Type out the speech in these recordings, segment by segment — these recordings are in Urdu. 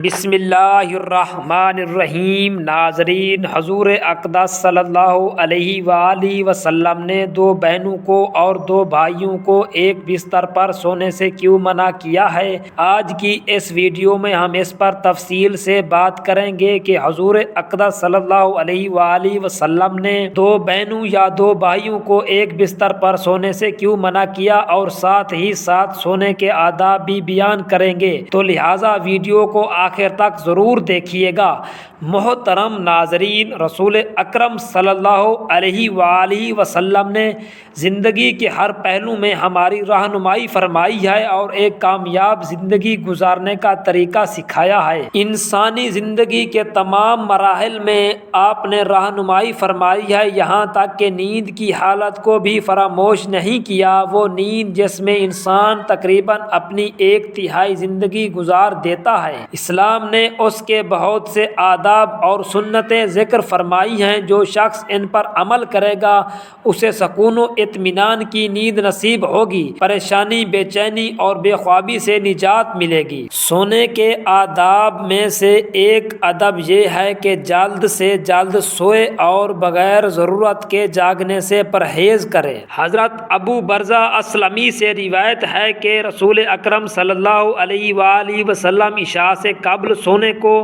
بسم اللہ الرحمن الرحیم۔ ناظرین، حضور اقدس صلی اللہ علیہ وآلہ وسلم نے دو بہنوں کو اور دو بھائیوں کو ایک بستر پر سونے سے کیوں منع کیا ہے؟ آج کی اس ویڈیو میں ہم اس پر تفصیل سے بات کریں گے کہ حضور اقدس صلی اللہ علیہ وآلہ وسلم نے دو بہنوں یا دو بھائیوں کو ایک بستر پر سونے سے کیوں منع کیا، اور ساتھ ہی ساتھ سونے کے آداب بھی بیان کریں گے، تو لہٰذا ویڈیو کو آخر تک ضرور دیکھیے گا۔ محترم ناظرین، رسول اکرم صلی اللہ علیہ وآلہ وسلم نے زندگی کے ہر پہلو میں ہماری رہنمائی فرمائی ہے اور ایک کامیاب زندگی گزارنے کا طریقہ سکھایا ہے۔ انسانی زندگی کے تمام مراحل میں آپ نے رہنمائی فرمائی ہے، یہاں تک کہ نیند کی حالت کو بھی فراموش نہیں کیا، وہ نیند جس میں انسان تقریباً اپنی ایک تہائی زندگی گزار دیتا ہے۔ اسلام نے اس کے بہت سے آداب اور سنتیں ذکر فرمائی ہیں، جو شخص ان پر عمل کرے گا اسے سکون و اطمینان کی نیند نصیب ہوگی، پریشانی، بے چینی اور بے خوابی سے نجات ملے گی۔ سونے کے آداب میں سے ایک ادب یہ ہے کہ جلد سے جلد سوئے اور بغیر ضرورت کے جاگنے سے پرہیز کرے۔ حضرت ابو برزہ اسلمی سے روایت ہے کہ رسول اکرم صلی اللہ علیہ وآلہ وسلم عشاء سے قبل سونے کو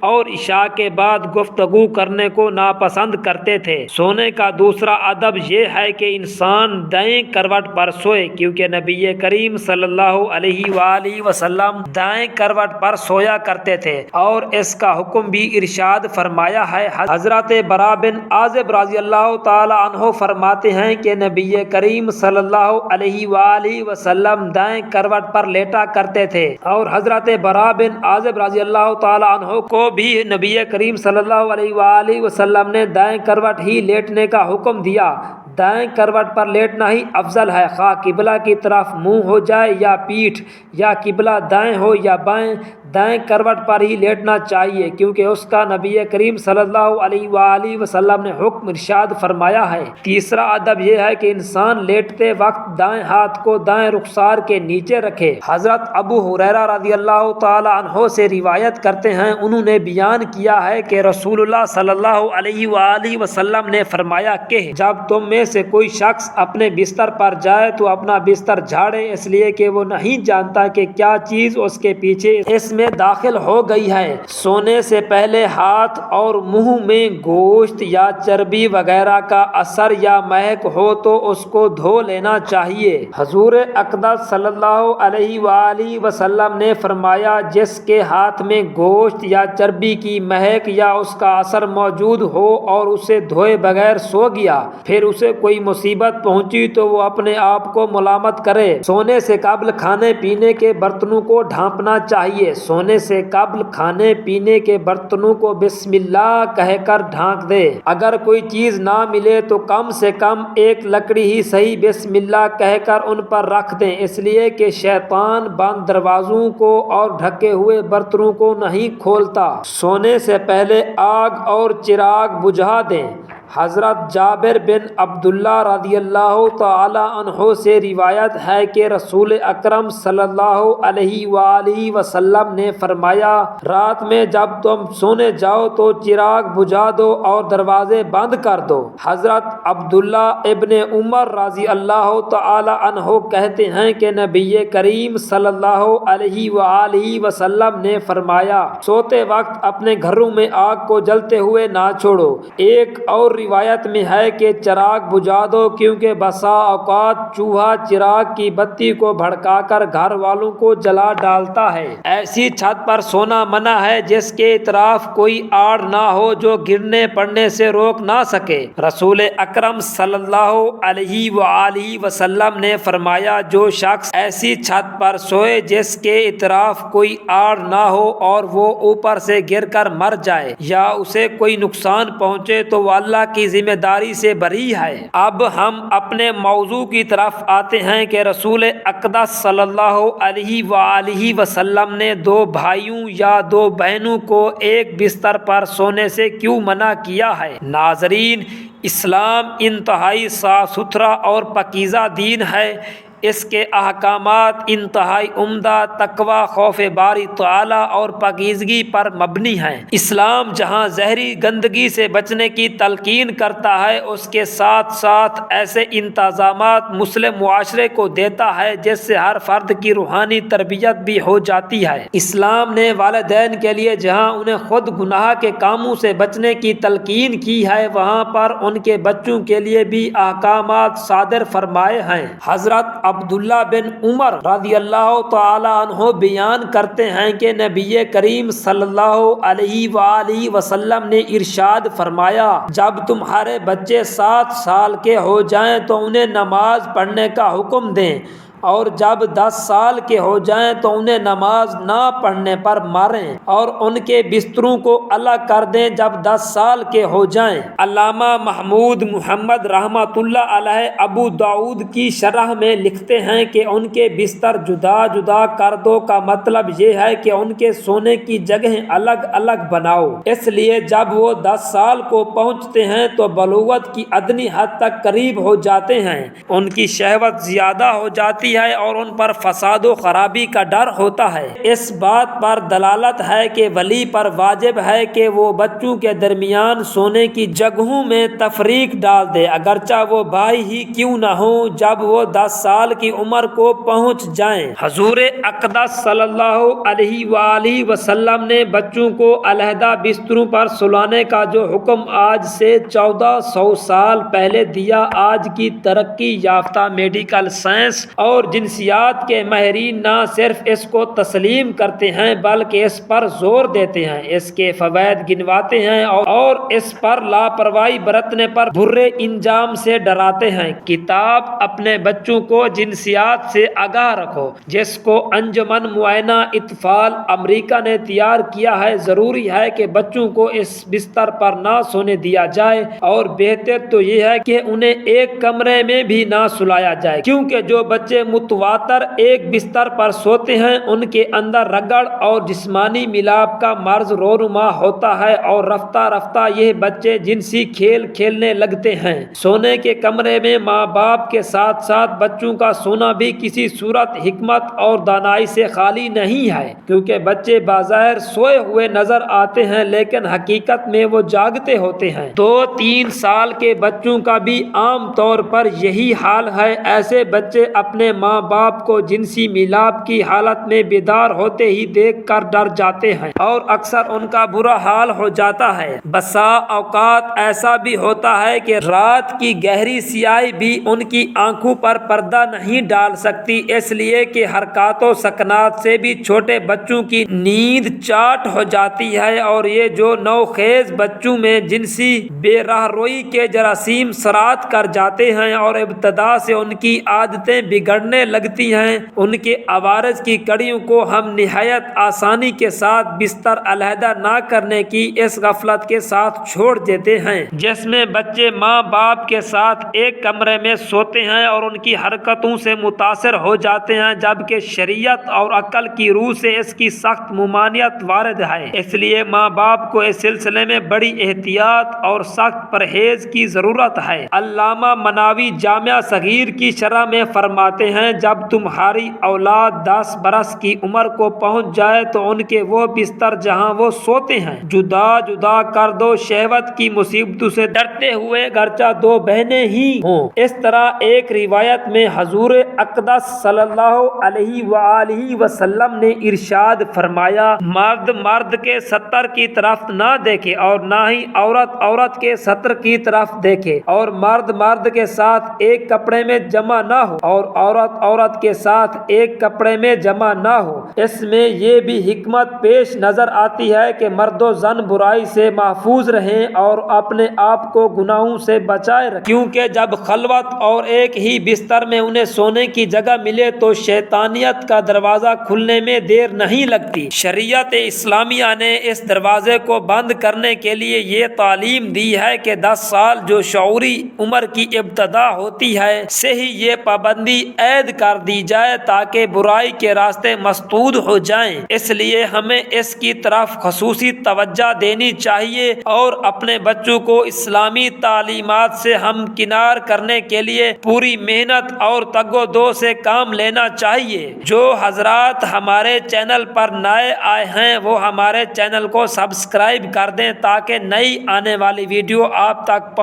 اور عشاء کے بعد گفتگو کرنے کو ناپسند کرتے تھے۔ سونے کا دوسرا ادب یہ ہے کہ انسان دائیں کروٹ پر سوئے، کیونکہ نبی کریم صلی اللہ علیہ وآلہ وسلم دائیں کروٹ پر سویا کرتے تھے، اور اس کا حکم بھی ارشاد فرمایا ہے۔ حضرت برا بن عازب رضی اللہ تعالی عنہ فرماتے ہیں کہ نبی کریم صلی اللہ علیہ وآلہ وسلم دائیں کروٹ پر لیٹا کرتے تھے، اور حضرت برا بن عازب رضی اللہ تعالی عنہ کو بھی نبی کریم صلی اللہ علیہ وآلہ وسلم نے دائیں کروٹ ہی لیٹنے کا حکم دیا۔ دائیں کروٹ پر لیٹنا ہی افضل ہے، خواہ قبلہ کی طرف منہ ہو جائے یا پیٹھ، یا قبلہ دائیں ہو یا بائیں، دائیں کروٹ پر ہی لیٹنا چاہیے، کیونکہ اس کا نبی کریم صلی اللہ علیہ وآلہ وسلم نے حکم ارشاد فرمایا ہے۔ تیسرا ادب یہ ہے کہ انسان لیٹتے وقت دائیں ہاتھ کو دائیں رخسار کے نیچے رکھے۔ حضرت ابو ہریرہ رضی اللہ تعالی عنہ سے روایت کرتے ہیں، انہوں نے بیان کیا ہے کہ رسول اللہ صلی اللہ علیہ وآلہ وسلم نے فرمایا کہ جب تم میں سے کوئی شخص اپنے بستر پر جائے تو اپنا بستر جھاڑے، اس لیے کہ وہ نہیں جانتا کہ کیا چیز اس کے پیچھے اس میں داخل ہو گئی ہے۔ سونے سے پہلے ہاتھ اور منہ میں گوشت یا چربی وغیرہ کا اثر یا مہک ہو تو اس کو دھو لینا چاہیے۔ حضور اقدس صلی اللہ علیہ وآلہ وسلم نے فرمایا، جس کے ہاتھ میں گوشت یا چربی کی مہک یا اس کا اثر موجود ہو اور اسے دھوئے بغیر سو گیا، پھر اسے کوئی مصیبت پہنچی تو وہ اپنے آپ کو ملامت کرے۔ سونے سے قبل کھانے پینے کے برتنوں کو ڈھانپنا چاہیے۔ سونے سے قبل کھانے پینے کے برتنوں کو بسم اللہ کہہ کر ڈھانک دے۔ اگر کوئی چیز نہ ملے تو کم سے کم ایک لکڑی ہی صحیح بسم اللہ کہہ کر ان پر رکھ دیں، اس لیے کہ شیطان بند دروازوں کو اور ڈھکے ہوئے برتنوں کو نہیں کھولتا۔ سونے سے پہلے آگ اور چراغ بجھا دیں۔ حضرت جابر بن عبداللہ رضی اللہ تعالی عنہ سے روایت ہے کہ رسول اکرم صلی اللہ علیہ وآلہ وسلم نے فرمایا، رات میں جب تم سونے جاؤ تو چراغ بجھا دو اور دروازے بند کر دو۔ حضرت عبداللہ ابن عمر رضی اللہ تعالی عنہ کہتے ہیں کہ نبی کریم صلی اللہ علیہ وآلہ وسلم نے فرمایا، سوتے وقت اپنے گھروں میں آگ کو جلتے ہوئے نہ چھوڑو۔ ایک اور روایت میں ہے کہ چراغ بجھا دو، کیونکہ بسا اوقات چوہا چراغ کی بتی کو بھڑکا کر گھر والوں کو جلا ڈالتا ہے۔ ایسی چھت پر سونا منع ہے جس کے اطراف کوئی آڑ نہ ہو جو گرنے پڑنے سے روک نہ سکے۔ رسول اکرم صلی اللہ علیہ وآلہ وسلم نے فرمایا، جو شخص ایسی چھت پر سوئے جس کے اطراف کوئی آڑ نہ ہو اور وہ اوپر سے گر کر مر جائے یا اسے کوئی نقصان پہنچے تو وہ اللہ کی ذمہ داری سے بری ہے۔ اب ہم اپنے موضوع کی طرف آتے ہیں کہ رسول اقدس صلی اللہ علیہ وآلہ وسلم نے دو بھائیوں یا دو بہنوں کو ایک بستر پر سونے سے کیوں منع کیا ہے؟ ناظرین، اسلام انتہائی صاف ستھرا اور پاکیزہ دین ہے۔ اس کے احکامات انتہائی عمدہ، تقوی، خوف باری تعالی اور پاکیزگی پر مبنی ہیں۔ اسلام جہاں ظاہری گندگی سے بچنے کی تلقین کرتا ہے، اس کے ساتھ ساتھ ایسے انتظامات مسلم معاشرے کو دیتا ہے جس سے ہر فرد کی روحانی تربیت بھی ہو جاتی ہے۔ اسلام نے والدین کے لیے جہاں انہیں خود گناہ کے کاموں سے بچنے کی تلقین کی ہے، وہاں پر ان کے بچوں کے لیے بھی احکامات صادر فرمائے ہیں۔ حضرت عبداللہ بن عمر رضی اللہ تعالی عنہ بیان کرتے ہیں کہ نبی کریم صلی اللہ علیہ وآلہ وسلم نے ارشاد فرمایا، جب تمہارے بچے 7 سال کے ہو جائیں تو انہیں نماز پڑھنے کا حکم دیں، اور جب 10 سال کے ہو جائیں تو انہیں نماز نہ پڑھنے پر ماریں اور ان کے بستروں کو الگ کر دیں جب 10 سال کے ہو جائیں۔ علامہ محمود محمد رحمۃ اللہ علیہ ابو داؤد کی شرح میں لکھتے ہیں کہ ان کے بستر جدا جدا کر دو کا مطلب یہ ہے کہ ان کے سونے کی جگہیں الگ الگ بناؤ، اس لیے جب وہ 10 سال کو پہنچتے ہیں تو بلوغت کی ادنی حد تک قریب ہو جاتے ہیں، ان کی شہوت زیادہ ہو جاتی ہے اور ان پر فساد و خرابی کا ڈر ہوتا ہے۔ اس بات پر دلالت ہے کہ ولی پر واجب ہے کہ وہ بچوں کے درمیان سونے کی جگہوں میں تفریق ڈال دے، اگرچہ وہ بھائی ہی کیوں نہ ہوں، جب وہ 10 سال کی عمر کو پہنچ جائیں۔ حضور اقدس صلی اللہ علیہ وآلہ وسلم نے بچوں کو علیحدہ بستروں پر سلانے کا جو حکم آج سے 1400 سال پہلے دیا، آج کی ترقی یافتہ میڈیکل سائنس اور جنسیات کے ماہرین نہ صرف اس کو تسلیم کرتے ہیں بلکہ اس پر زور دیتے ہیں، اس کے فوائد گنواتے ہیں اور اس پر لاپرواہی برتنے پر برے انجام سے ڈراتے ہیں۔ کتاب اپنے بچوں کو جنسیات سے آگاہ رکھو، جس کو انجمن معائنہ اطفال امریکہ نے تیار کیا ہے، ضروری ہے کہ بچوں کو اس بستر پر نہ سونے دیا جائے، اور بہتر تو یہ ہے کہ انہیں ایک کمرے میں بھی نہ سلایا جائے، کیونکہ جو بچے متواتر ایک بستر پر سوتے ہیں ان کے اندر رگڑ اور جسمانی ملاپ کا مرض رونما ہوتا ہے، اور رفتہ رفتہ یہ بچے جنسی کھیل کھیلنے لگتے ہیں۔ سونے کے کمرے میں ماں باپ کے ساتھ ساتھ بچوں کا سونا بھی کسی صورت حکمت اور دانائی سے خالی نہیں ہے، کیونکہ بچے بظاہر سوئے ہوئے نظر آتے ہیں لیکن حقیقت میں وہ جاگتے ہوتے ہیں۔ 2-3 سال کے بچوں کا بھی عام طور پر یہی حال ہے۔ ایسے بچے اپنے ماں باپ کو جنسی میلاب کی حالت میں بیدار ہوتے ہی دیکھ کر ڈر جاتے ہیں اور اکثر ان کا برا حال ہو جاتا ہے۔ بسا اوقات ایسا بھی ہوتا ہے کہ رات کی گہری سیاہی بھی ان کی آنکھوں پر پردہ نہیں ڈال سکتی، اس لیے کہ حرکات و سکنات سے بھی چھوٹے بچوں کی نیند چاٹ ہو جاتی ہے، اور یہ جو نوخیز بچوں میں جنسی بے راہروئی کے جراثیم سرایت کر جاتے ہیں اور ابتدا سے ان کی عادتیں بگڑنے لگتی ہیں، ان کے عوارض کی کڑیوں کو ہم نہایت آسانی کے ساتھ بستر علیحدہ نہ کرنے کی اس غفلت کے ساتھ چھوڑ دیتے ہیں، جس میں بچے ماں باپ کے ساتھ ایک کمرے میں سوتے ہیں اور ان کی حرکتوں سے متاثر ہو جاتے ہیں، جبکہ شریعت اور عقل کی روح سے اس کی سخت ممانعت وارد ہے۔ اس لیے ماں باپ کو اس سلسلے میں بڑی احتیاط اور سخت پرہیز کی ضرورت ہے۔ علامہ مناوی جامع صغیر کی شرح میں فرماتے ہیں، جب تمہاری اولاد 10 برس کی عمر کو پہنچ جائے تو ان کے وہ بستر جہاں وہ سوتے ہیں جدا جدا کر دو، شہوت کی مصیبتوں سے ڈرتے ہوئے، گرچہ 2 بہنیں ہی ہوں۔ اس طرح ایک روایت میں حضور اقدس صلی اللہ علیہ وآلہ وسلم نے ارشاد فرمایا، مرد مرد کے ستر کی طرف نہ دیکھے اور نہ ہی عورت عورت کے ستر کی طرف دیکھے، اور مرد مرد کے ساتھ ایک کپڑے میں جمع نہ ہو اور عورت عورت کے ساتھ ایک کپڑے میں جمع نہ ہو۔ اس میں یہ بھی حکمت پیش نظر آتی ہے کہ مرد و زن برائی سے محفوظ رہیں اور اپنے آپ کو گناہوں سے بچائے رکھیں، کیونکہ جب خلوت اور ایک ہی بستر میں انہیں سونے کی جگہ ملے تو شیطانیت کا دروازہ کھلنے میں دیر نہیں لگتی۔ شریعت اسلامیہ نے اس دروازے کو بند کرنے کے لیے یہ تعلیم دی ہے کہ 10 سال جو شعوری عمر کی ابتدا ہوتی ہے سے ہی یہ پابندی قید کر دی جائے تاکہ برائی کے راستے مسدود ہو جائیں۔ اس لیے ہمیں اس کی طرف خصوصی توجہ دینی چاہیے اور اپنے بچوں کو اسلامی تعلیمات سے ہمکنار کرنے کے لیے پوری محنت اور تگ و دو سے کام لینا چاہیے۔ جو حضرات ہمارے چینل پر نئے آئے ہیں وہ ہمارے چینل کو سبسکرائب کر دیں تاکہ نئی آنے والی ویڈیو آپ تک پہنچ